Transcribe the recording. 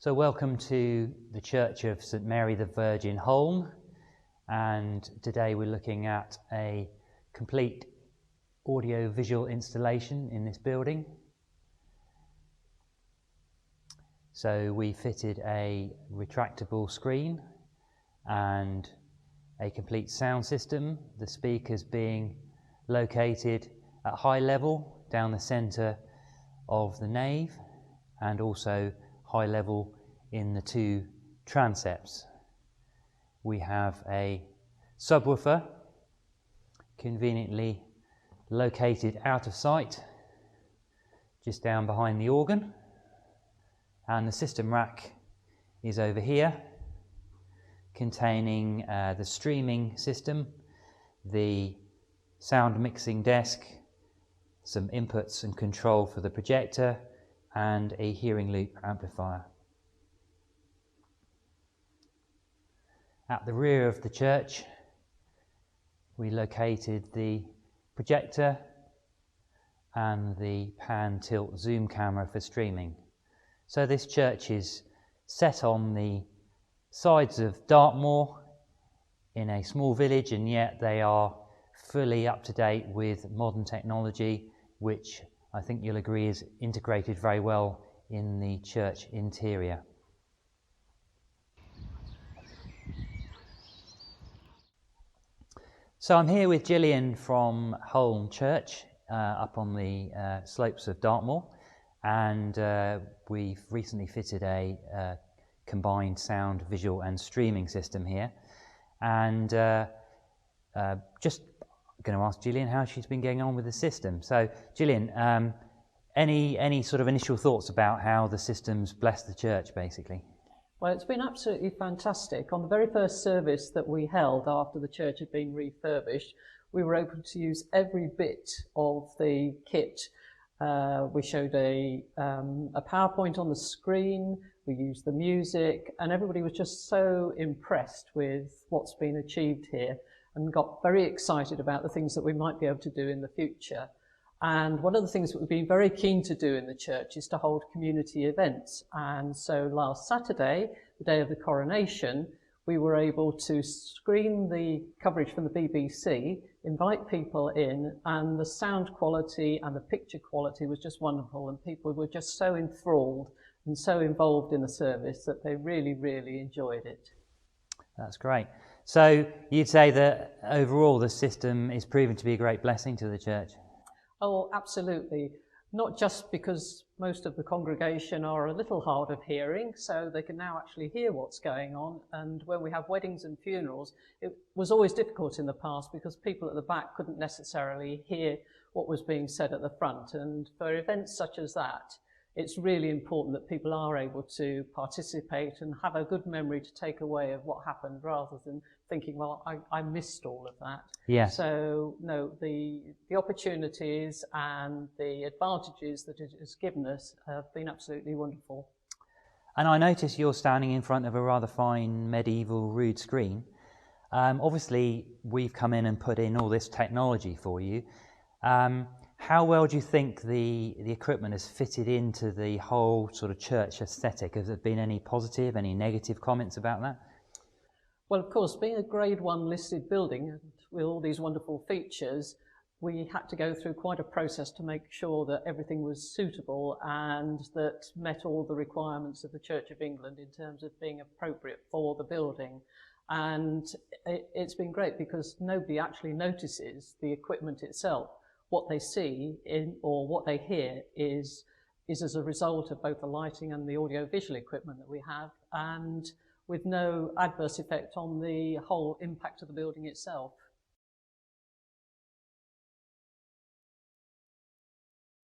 So welcome to the Church of St Mary the Virgin Holm, and today we're looking at a complete audio-visual installation in this building. So we fitted a retractable screen and a complete sound system, the speakers being located at high level down the centre of the nave and also high level in the two transepts. We have a subwoofer conveniently located out of sight just down behind the organ, and the system rack is over here containing the streaming system, the sound mixing desk, some inputs and control for the projector, and a hearing loop amplifier. At the rear of the church, we located the projector and the pan tilt zoom camera for streaming. So this church is set on the sides of Dartmoor in a small village, and yet they are fully up to date with modern technology, which I think you'll agree is integrated very well in the church interior. So I'm here with Gillian from Holm Church up on the slopes of Dartmoor, and we've recently fitted a combined sound, visual and streaming system here, and just going to ask Gillian how she's been getting on with the system. So Gillian, any sort of initial thoughts about how the system's blessed the church, basically? Well, it's been absolutely fantastic. On the very first service that we held after the church had been refurbished, we were able to use every bit of the kit. We showed a PowerPoint on the screen, we used the music, and everybody was just so impressed with what's been achieved here and got very excited about the things that we might be able to do in the future. And one of the things that we've been very keen to do in the church is to hold community events. And so last Saturday, the day of the coronation, we were able to screen the coverage from the BBC, invite people in, and the sound quality and the picture quality was just wonderful, and people were just so enthralled and so involved in the service that they really, really enjoyed it. That's great. So you'd say that overall the system is proven to be a great blessing to the church? Oh, absolutely. Not just because most of the congregation are a little hard of hearing, so they can now actually hear what's going on. And when we have weddings and funerals, it was always difficult in the past because people at the back couldn't necessarily hear what was being said at the front. And for events such as that, it's really important that people are able to participate and have a good memory to take away of what happened, rather than thinking, well, I missed all of that. Yes. So no, the opportunities and the advantages that it has given us have been absolutely wonderful. And I notice you're standing in front of a rather fine medieval rood screen. Obviously, we've come in and put in all this technology for you. How well do you think the equipment has fitted into the whole sort of church aesthetic? Has there been any positive, any negative comments about that? Well, of course, being a Grade 1 listed building and with all these wonderful features, we had to go through quite a process to make sure that everything was suitable and that met all the requirements of the Church of England in terms of being appropriate for the building. And it's been great because nobody actually notices the equipment itself. What they see or what they hear is as a result of both the lighting and the audio-visual equipment that we have, and with no adverse effect on the whole impact of the building itself.